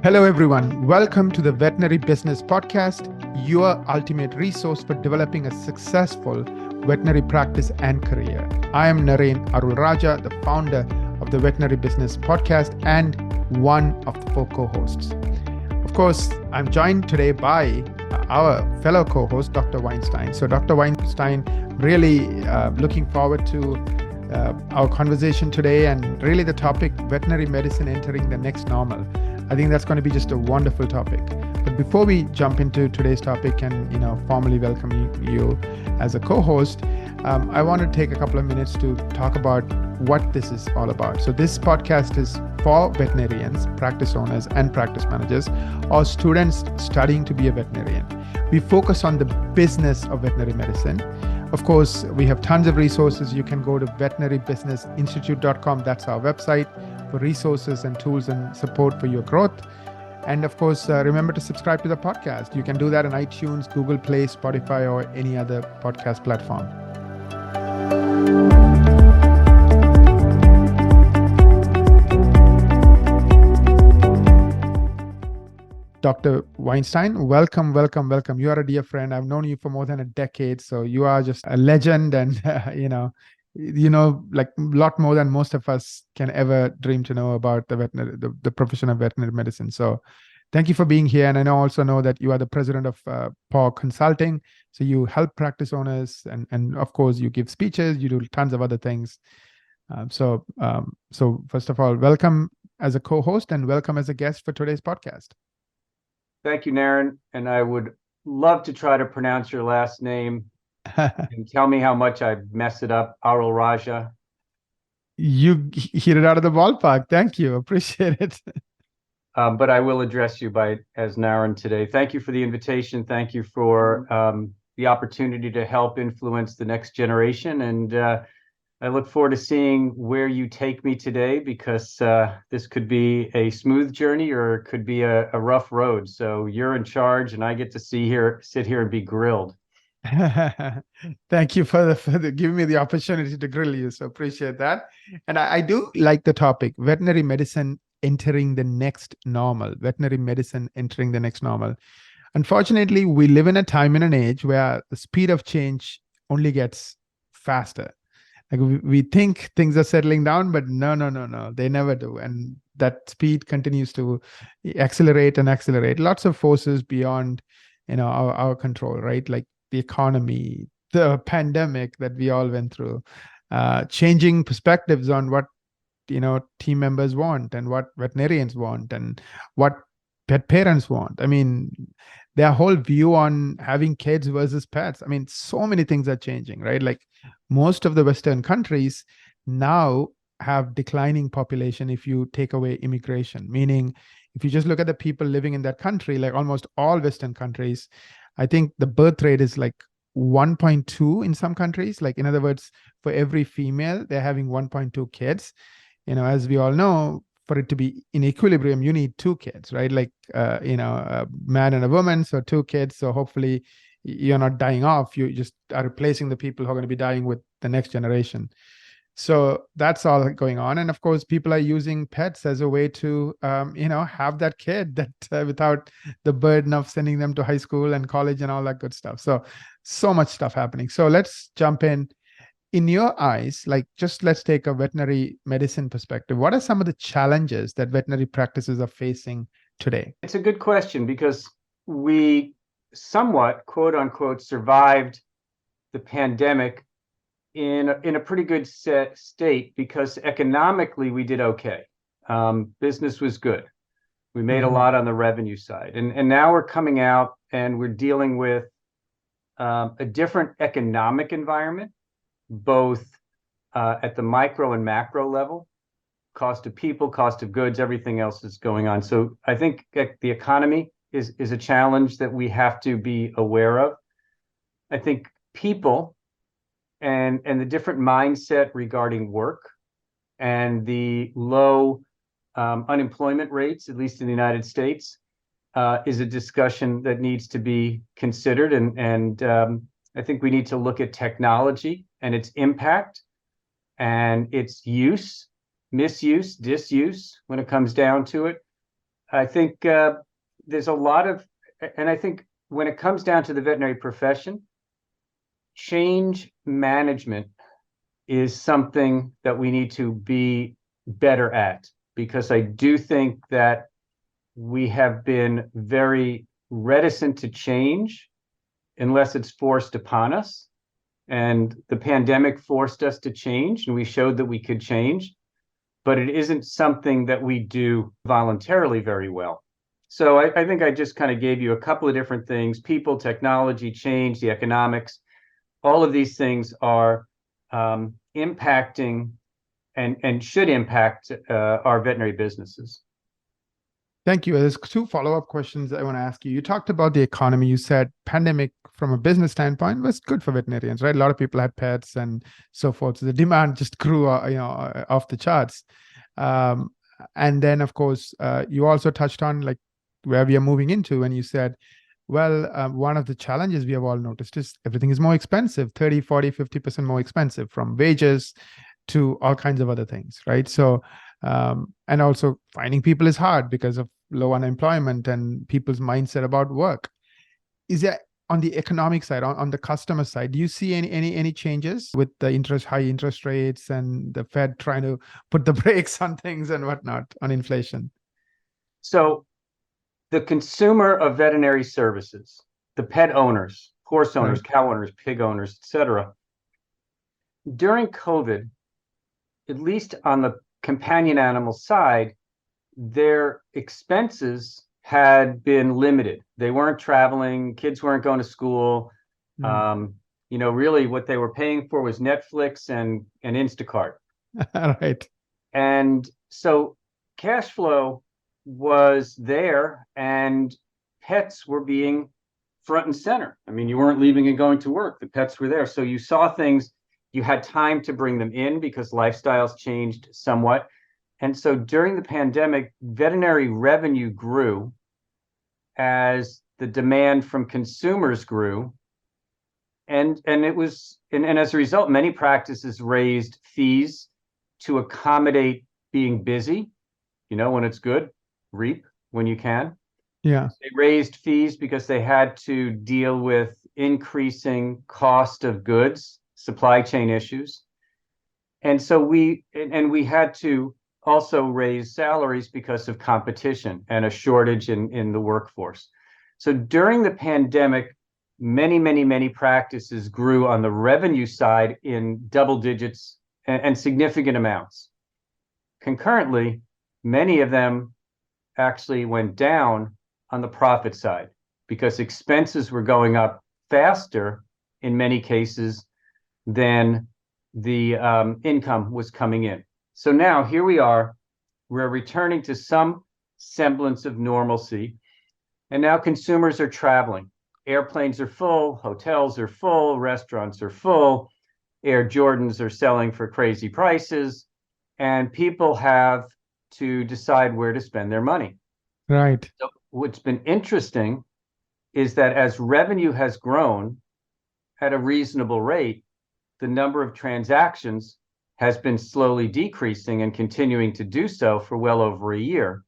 Hello, everyone. Welcome to the Veterinary Business Podcast, your ultimate resource for developing a successful veterinary practice and career. I am Naren Arulrajah, the founder of the Veterinary Business Podcast and one of the 4 co-hosts. Of course, I'm joined today by our fellow co-host, Dr. Weinstein. So, Dr. Weinstein, really looking forward to our conversation today, and really the topic, veterinary medicine entering the next normal. I think that's going to be just a wonderful topic. But before we jump into today's topic and formally welcome you as a co-host, I want to take a couple of minutes to talk about what this is all about. So this podcast is for veterinarians, practice owners, and practice managers, or students studying to be a veterinarian. We focus on the business of veterinary medicine. Of course, we have tons of resources. You can go to veterinarybusinessinstitute.com. That's our website for resources and tools and support for your growth. And of course, remember to subscribe to the podcast. You can do that on iTunes, Google Play, Spotify, or any other podcast platform. Dr. Weinstein, welcome. You are a dear friend. I've known you for more than a decade, so you are just a legend, and like a lot more than most of us can ever dream to know about the profession of veterinary medicine. So thank you for being here. And I also know that you are the president of PAW Consulting. So you help practice owners, and of course you give speeches, you do tons of other things. So first of all, welcome as a co-host and welcome as a guest for today's podcast. Thank you, Naren. And I would love to try to pronounce your last name and tell me how much I messed it up. Arulrajah. You hit it out of the ballpark. Thank you. Appreciate it. But I will address you as Naren today. Thank you for the invitation. Thank you for the opportunity to help influence the next generation. And I look forward to seeing where you take me today, because this could be a smooth journey or it could be a rough road. So you're in charge, and I get to sit here and be grilled. Thank you for giving me the opportunity to grill you. So appreciate that. And I do like the topic, veterinary medicine entering the next normal. Veterinary medicine entering the next normal. Unfortunately, we live in a time and an age where the speed of change only gets faster. Like we think things are settling down, but no, they never do. And that speed continues to accelerate and accelerate. Lots of forces beyond, our control, right? Like the economy, the pandemic that we all went through, changing perspectives on what, team members want and what veterinarians want and what pet parents want. I mean, their whole view on having kids versus pets. I mean, so many things are changing, right? Like most of the Western countries now have declining population if you take away immigration, meaning if you just look at the people living in that country, like almost all Western countries, I think the birth rate is like 1.2 in some countries. Like, in other words, for every female, they're having 1.2 kids. As we all know, for it to be in equilibrium, you need 2 kids, right? Like, a man and a woman, so 2 kids. So hopefully you're not dying off. You just are replacing the people who are going to be dying with the next generation. So that's all going on. And of course, people are using pets as a way to, have that kid that without the burden of sending them to high school and college and all that good stuff. So much stuff happening. So let's jump in. In your eyes, let's take a veterinary medicine perspective. What are some of the challenges that veterinary practices are facing today? It's a good question, because we somewhat, quote unquote, survived the pandemic in a pretty good state, because economically we did okay. Business was good. We made a lot on the revenue side. And now we're coming out and we're dealing with a different economic environment, both at the micro and macro level, cost of people, cost of goods, everything else is going on. So I think the economy is a challenge that we have to be aware of. I think people and the different mindset regarding work and the low unemployment rates, at least in the United States, is a discussion that needs to be considered. And I think we need to look at technology and its impact and its use, misuse, disuse when it comes down to it. I think there's a lot of, and I think when it comes down to the veterinary profession, change management is something that we need to be better at, because I do think that we have been very reticent to change unless it's forced upon us. And the pandemic forced us to change, and we showed that we could change, but it isn't something that we do voluntarily very well. So I think I just kind of gave you a couple of different things: people, technology, change, the economics. All of these things are impacting and should impact our veterinary businesses. Thank you. There's two follow-up questions I want to ask you. You talked about the economy. You said pandemic from a business standpoint was good for veterinarians, right? A lot of people had pets and so forth. So the demand just grew, off the charts. And then, of course, you also touched on like where we are moving into, and you said, well, one of the challenges we have all noticed is everything is more expensive, 30, 40, 50% more expensive, from wages to all kinds of other things, right? So, and also finding people is hard because of low unemployment and people's mindset about work. Is there, on the economic side, on the customer side, do you see any changes with the high interest rates and the Fed trying to put the brakes on things and whatnot, on inflation? So the consumer of veterinary services, the pet owners, horse owners, cow owners, pig owners, etc., during COVID, at least on the companion animal side, their expenses had been limited. They weren't traveling, kids weren't going to school. Really what they were paying for was Netflix and Instacart. Right. And so cash flow was there, and pets were being front and center. I mean, you weren't leaving and going to work. The pets were there. So you saw things, you had time to bring them in because lifestyles changed somewhat. And so during the pandemic, veterinary revenue grew as the demand from consumers grew. And as a result, many practices raised fees to accommodate being busy. When it's good, reap when you can. Yeah. They raised fees because they had to deal with increasing cost of goods, supply chain issues. And so we had to also raise salaries because of competition and a shortage in the workforce. So during the pandemic, many practices grew on the revenue side in double digits and significant amounts. Concurrently, many of them actually went down on the profit side because expenses were going up faster in many cases than the income was coming in. So now here we are, we're returning to some semblance of normalcy, and now consumers are traveling. Airplanes are full, hotels are full, restaurants are full, Air Jordans are selling for crazy prices, and people have to decide where to spend their money. Right. So what's been interesting is that as revenue has grown at a reasonable rate, the number of transactions has been slowly decreasing and continuing to do so for well over a year,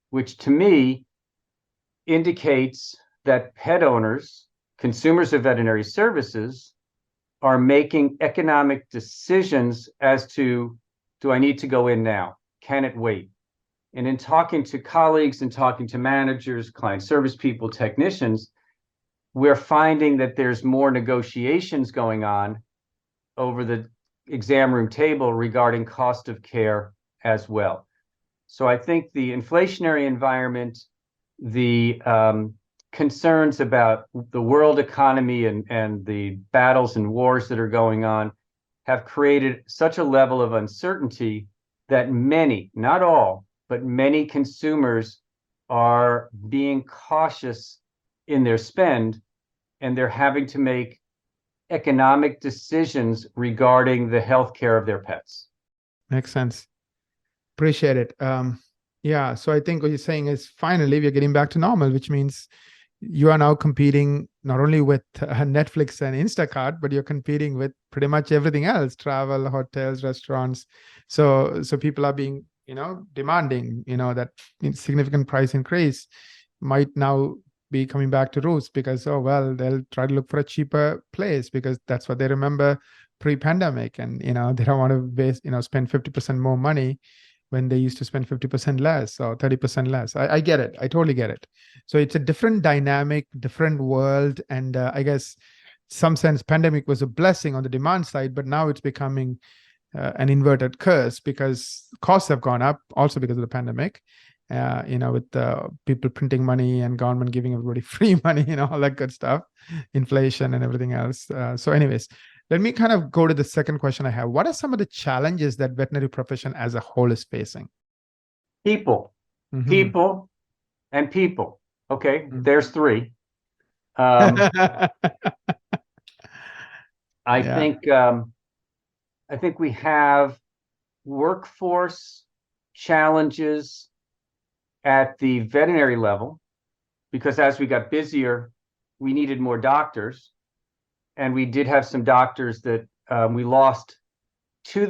which to me indicates that pet owners, consumers of veterinary services, are making economic decisions as to, do I need to go in now? Can it wait? And in talking to colleagues and talking to managers, client service people, technicians, we're finding that there's more negotiations going on over the exam room table regarding cost of care as well. So I think the inflationary environment, the concerns about the world economy and the battles and wars that are going on have created such a level of uncertainty that many, not all, but many consumers are being cautious in their spend, and they're having to make economic decisions regarding the health care of their pets. Makes sense. Appreciate it. Yeah. So I think what you're saying is finally we're getting back to normal, which means you are now competing not only with Netflix and Instacart, but you're competing with pretty much everything else: travel, hotels, restaurants. So people are being demanding, that significant price increase might now be coming back to roost because, oh, well, they'll try to look for a cheaper place because that's what they remember pre-pandemic. And, they don't want to waste, spend 50% more money when they used to spend 50% less or 30% less. I get it. I totally get it. So it's a different dynamic, different world. And I guess some sense pandemic was a blessing on the demand side, but now it's becoming an inverted curse because costs have gone up also because of the pandemic, with people printing money and government giving everybody free money, all that good stuff, inflation and everything else. So anyways, let me kind of go to the second question I have. What are some of the challenges that veterinary profession as a whole is facing? People, Mhm. people, and people. Okay, Mhm. there's three. I Yeah. think we have workforce challenges at the veterinary level because as we got busier, we needed more doctors, and we did have some doctors that we lost to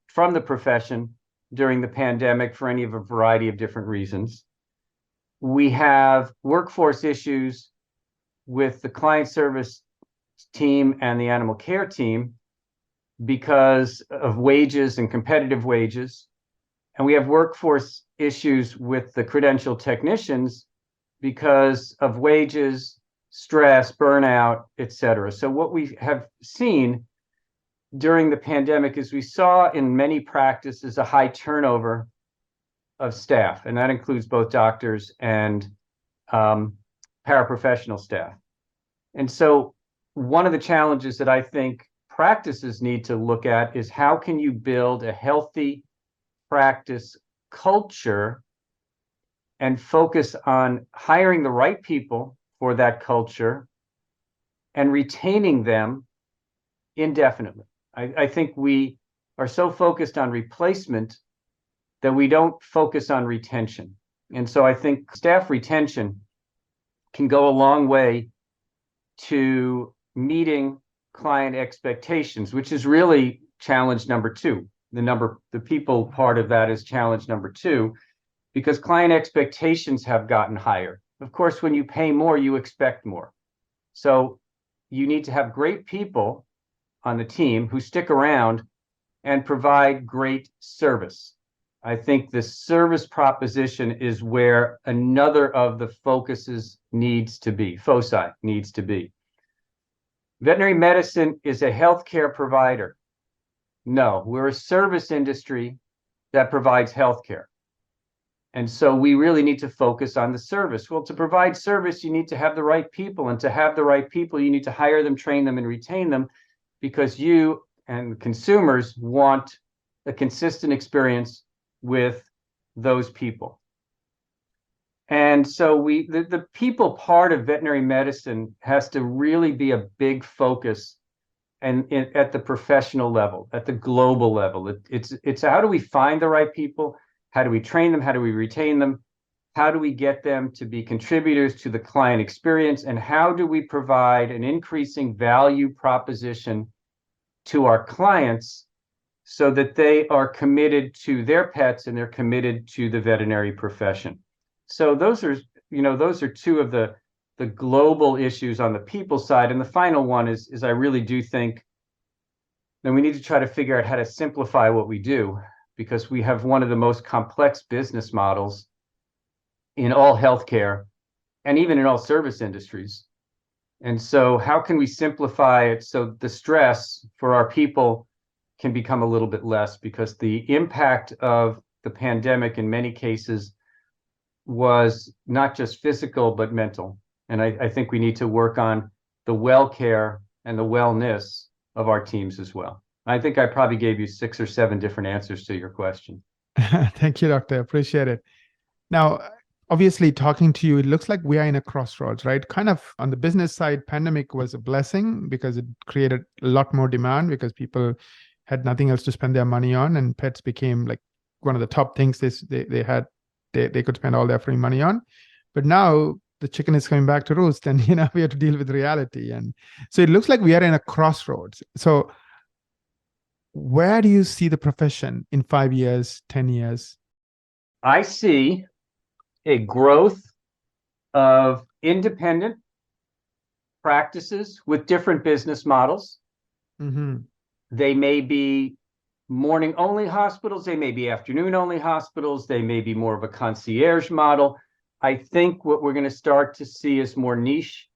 from the profession during the pandemic for any of a variety of different reasons. We have workforce issues with the client service team and the animal care team because of wages and competitive wages. And we have workforce issues with the credentialed technicians because of wages, stress, burnout, et cetera. So what we have seen during the pandemic is we saw in many practices a high turnover of staff, and that includes both doctors and paraprofessional staff. And so one of the challenges that I think practices need to look at is how can you build a healthy practice culture and focus on hiring the right people for that culture and retaining them indefinitely. I think we are so focused on replacement that we don't focus on retention. And so I think staff retention can go a long way to meeting client expectations, which is really challenge number two. The people part of that is challenge number two, because client expectations have gotten higher. Of course, when you pay more, you expect more. So you need to have great people on the team who stick around and provide great service. I think the service proposition is where another of the focuses needs to be, foci needs to be. Veterinary medicine is a healthcare provider. No, we're a service industry that provides healthcare. And so we really need to focus on the service. Well, to provide service, you need to have the right people. And to have the right people, you need to hire them, train them, and retain them, because you and consumers want a consistent experience with those people. And so the people part of veterinary medicine has to really be a big focus, and at the professional level, at the global level. It's how do we find the right people? How do we train them? How do we retain them? How do we get them to be contributors to the client experience? And how do we provide an increasing value proposition to our clients so that they are committed to their pets and they're committed to the veterinary profession? So those are two of the global issues on the people side. And the final one is I really do think that we need to try to figure out how to simplify what we do, because we have one of the most complex business models in all healthcare and even in all service industries. And so how can we simplify it so the stress for our people can become a little bit less? Because the impact of the pandemic in many cases was not just physical, but mental. And I think we need to work on the well care and the wellness of our teams as well. I think I probably gave you 6 or 7 different answers to your question. Thank you, Doctor. Appreciate it. Now, obviously, talking to you, it looks like we are in a crossroads, right? Kind of on the business side, pandemic was a blessing because it created a lot more demand because people had nothing else to spend their money on, and pets became like one of the top things they could spend all their free money on. But now the chicken is coming back to roost, and we have to deal with reality. And so it looks like we are in a crossroads. So where do you see the profession in 5 years, 10 years? I see a growth of independent practices with different business models. Mm-hmm. They may be morning only hospitals, they may be afternoon only hospitals, they may be more of a concierge model. I think what we're going to start to see is more niche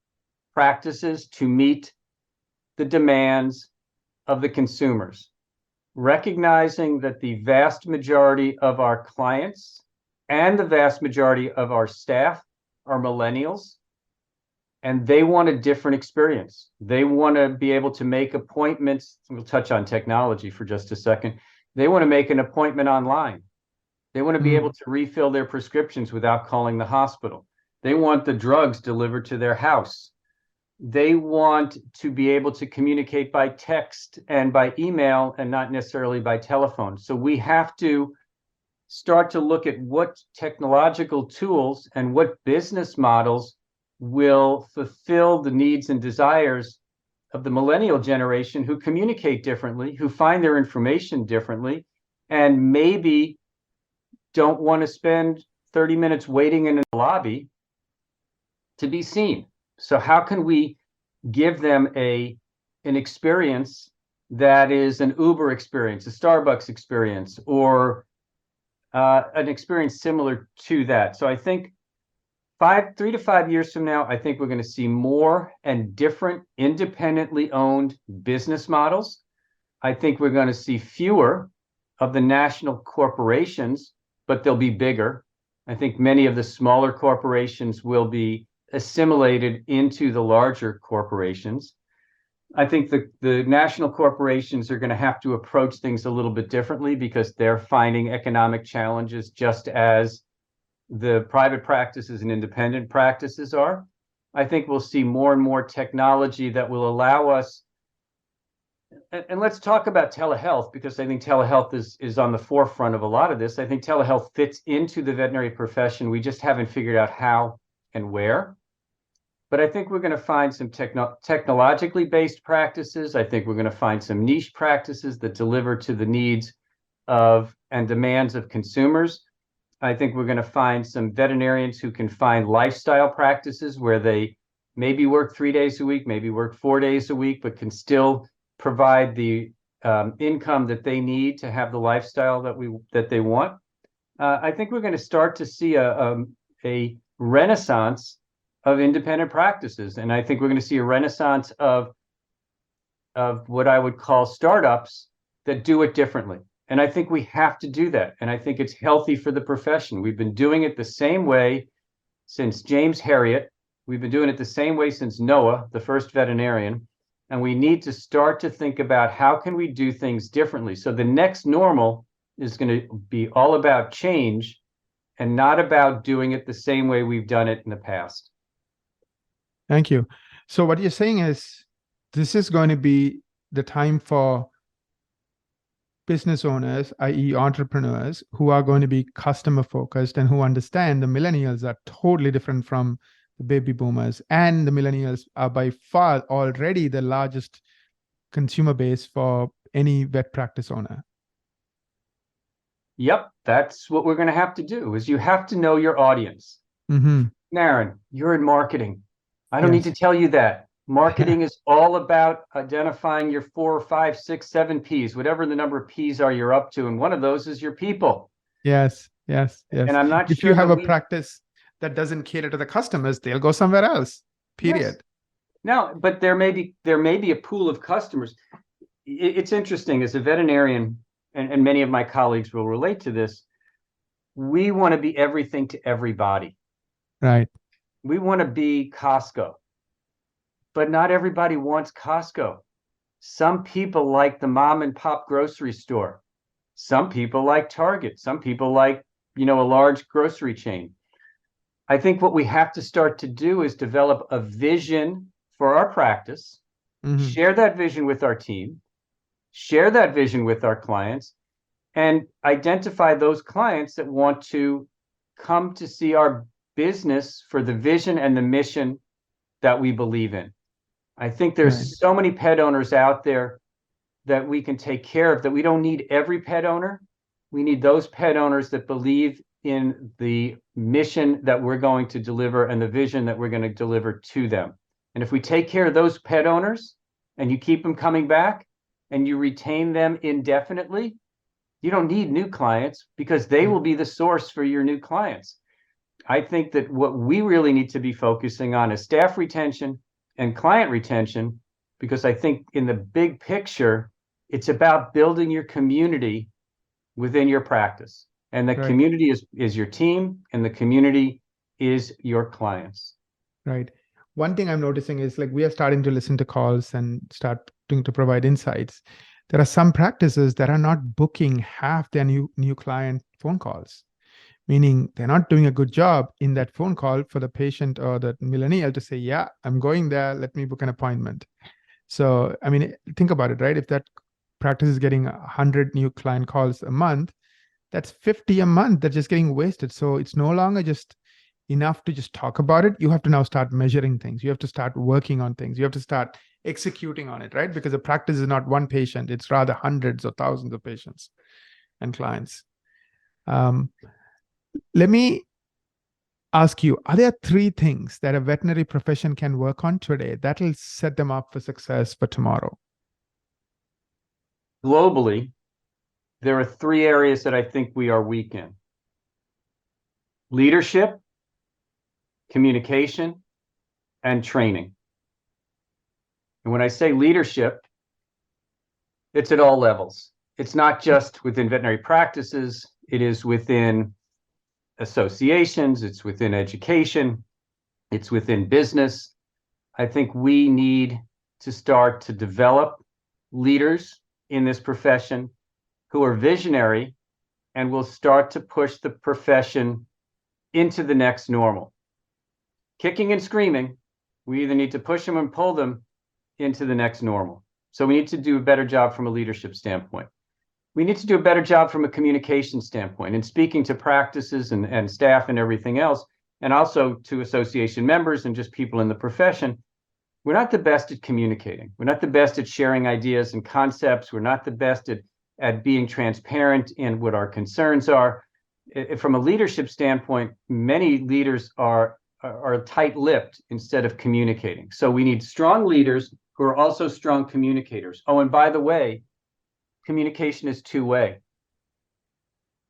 practices to meet the demands of the consumers, recognizing that the vast majority of our clients and the vast majority of our staff are millennials, and they want a different experience. They want to be able to make appointments. We'll touch on technology for just a second. They want to make an appointment online. They want to be able to refill their prescriptions without calling the hospital. They want the drugs delivered to their house. They want to be able to communicate by text and by email and not necessarily by telephone. So we have to start to look at what technological tools and what business models will fulfill the needs and desires of the millennial generation, who communicate differently, who find their information differently, and maybe don't want to spend 30 minutes waiting in a lobby to be seen. So how can we give them an experience that is an Uber experience, a Starbucks experience, or an experience similar to that? So I think 3 to 5 years from now, I think we're going to see more and different independently owned business models. I think we're going to see fewer of the national corporations, but they'll be bigger. I think many of the smaller corporations will be assimilated into the larger corporations. I think the national corporations are going to have to approach things a little bit differently because they're finding economic challenges just as the private practices and independent practices are. I think we'll see more and more technology that will allow us, and let's talk about telehealth, because I think telehealth is on the forefront of a lot of this. I think telehealth fits into the veterinary profession. We just haven't figured out how and where. But I think we're going to find some technologically based practices. I think we're going to find some niche practices that deliver to the needs of and demands of consumers. I think we're going to find some veterinarians who can find lifestyle practices where they maybe work 3 days a week, maybe work 4 days a week, but can still provide the income that they need to have the lifestyle that they want. I think we're going to start to see a renaissance of independent practices, and I think we're going to see a renaissance of what I would call startups that do it differently. And I think we have to do that. And I think it's healthy for the profession. We've been doing it the same way since James Herriot. We've been doing it the same way since Noah, the first veterinarian. And we need to start to think about how can we do things differently. So the next normal is going to be all about change and not about doing it the same way we've done it in the past. Thank you. So what you're saying is this is going to be the time for business owners, i.e. entrepreneurs, who are going to be customer focused and who understand the millennials are totally different from the baby boomers. And the millennials are by far already the largest consumer base for any vet practice owner. Yep, that's what we're going to have to do, is you have to know your audience. Mm-hmm. Naren, you're in marketing. I don't need to tell you that. Marketing is all about identifying your 4, 5, 6, 7 P's, whatever the number of P's are you're up to. And one of those is your people. Yes. And I'm not if sure you have a practice that doesn't cater to the customers, they'll go somewhere else, period. Yes. No, but there may be a pool of customers. It's interesting, as a veterinarian, and many of my colleagues will relate to this, we want to be everything to everybody. Right. We want to be Costco. But not everybody wants Costco. Some people like the mom and pop grocery store. Some people like Target. Some people like, a large grocery chain. I think what we have to start to do is develop a vision for our practice, share that vision with our team, share that vision with our clients, and identify those clients that want to come to see our business for the vision and the mission that we believe in. I think there's so many pet owners out there that we can take care of, that we don't need every pet owner. We need those pet owners that believe in the mission that we're going to deliver and the vision that we're going to deliver to them. And if we take care of those pet owners and you keep them coming back and you retain them indefinitely, you don't need new clients because they will be the source for your new clients. I think that what we really need to be focusing on is staff retention and client retention, because I think in the big picture, it's about building your community within your practice. And the community is your team, and the community is your clients. Right. One thing I'm noticing is like we are starting to listen to calls and starting to provide insights. There are some practices that are not booking half their new client phone calls, meaning they're not doing a good job in that phone call for the patient or the millennial to say, yeah, I'm going there, let me book an appointment. So, I mean, think about it, right? If that practice is getting 100 new client calls a month, that's 50 a month that's just getting wasted. So it's no longer just enough to just talk about it. You have to now start measuring things. You have to start working on things. You have to start executing on it, right? Because the practice is not one patient. It's rather hundreds or thousands of patients and clients. Let me ask you, are there 3 things that a veterinary profession can work on today that will set them up for success for tomorrow? Globally, there are 3 areas that I think we are weak in: leadership, communication, and training. And when I say leadership, it's at all levels. It's not just within veterinary practices, it is within associations, it's within education, it's within business. I think we need to start to develop leaders in this profession who are visionary and will start to push the profession into the next normal. Kicking and screaming, we either need to push them and pull them into the next normal. So we need to do a better job from a leadership standpoint. We need to do a better job from a communication standpoint and speaking to practices and staff and everything else, and also to association members and just people in the profession. We're not the best at communicating. We're not the best at sharing ideas and concepts. We're not the best at being transparent in what our concerns are. From a leadership standpoint, many leaders are tight-lipped instead of communicating. So we need strong leaders who are also strong communicators. Oh, and by the way, communication is 2-way.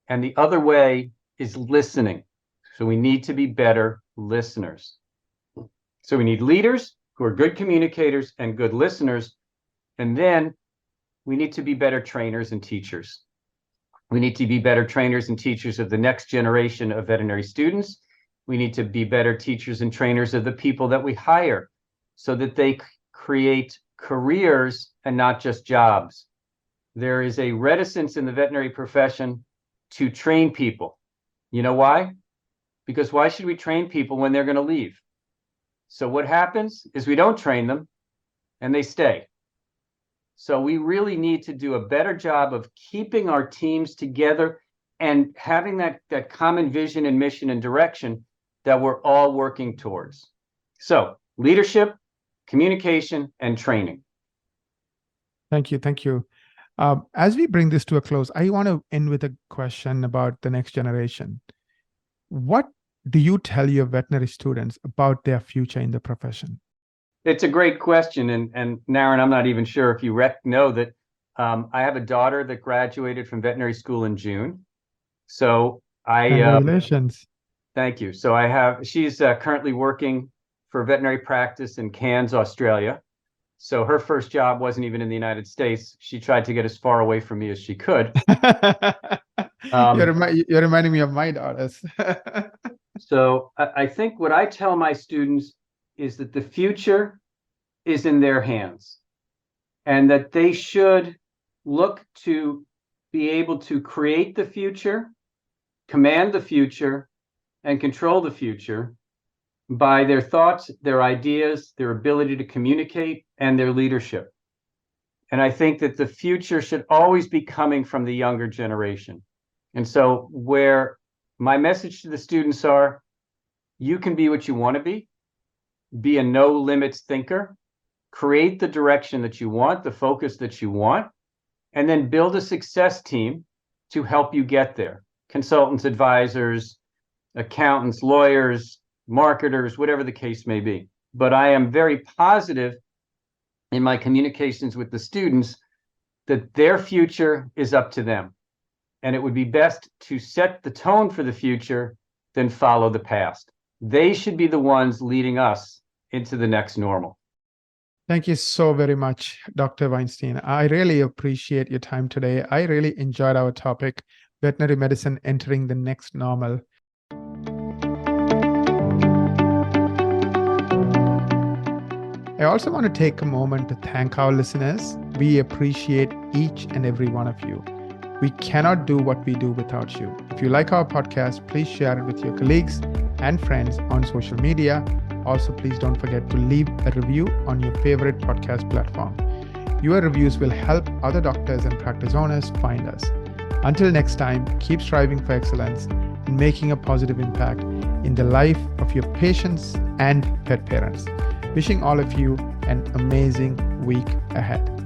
And the other way is listening. So we need to be better listeners. So we need leaders who are good communicators and good listeners. And then we need to be better trainers and teachers. We need to be better trainers and teachers of the next generation of veterinary students. We need to be better teachers and trainers of the people that we hire so that they create careers and not just jobs. There is a reticence in the veterinary profession to train people. You know why? Because why should we train people when they're going to leave? So what happens is we don't train them and they stay. So we really need to do a better job of keeping our teams together and having that common vision and mission and direction that we're all working towards. So leadership, communication, and training. Thank you. Thank you. As we bring this to a close, I want to end with a question about the next generation. What do you tell your veterinary students about their future in the profession? It's a great question. And Naren, I'm not even sure if you know that I have a daughter that graduated from veterinary school in June. So Congratulations. Thank you. So she's currently working for a veterinary practice in Cairns, Australia. So her first job wasn't even in the United States. She tried to get as far away from me as she could. You're reminding me of my daughters. So I think what I tell my students is that the future is in their hands and that they should look to be able to create the future, command the future, and control the future by their thoughts, their ideas, their ability to communicate, and their leadership. And I think that the future should always be coming from the younger generation. And so where my message to the students are, you can be what you want to be a no limits thinker, create the direction that you want, the focus that you want, and then build a success team to help you get there. Consultants, advisors, accountants, lawyers, marketers, whatever the case may be. But I am very positive in my communications with the students that their future is up to them. And it would be best to set the tone for the future than follow the past. They should be the ones leading us into the next normal. Thank you so very much, Dr. Weinstein. I really appreciate your time today. I really enjoyed our topic, veterinary medicine entering the next normal. I also want to take a moment to thank our listeners. We appreciate each and every one of you. We cannot do what we do without you. If you like our podcast, please share it with your colleagues and friends on social media. Also, please don't forget to leave a review on your favorite podcast platform. Your reviews will help other doctors and practice owners find us. Until next time, keep striving for excellence and making a positive impact in the life of your patients and pet parents. Wishing all of you an amazing week ahead.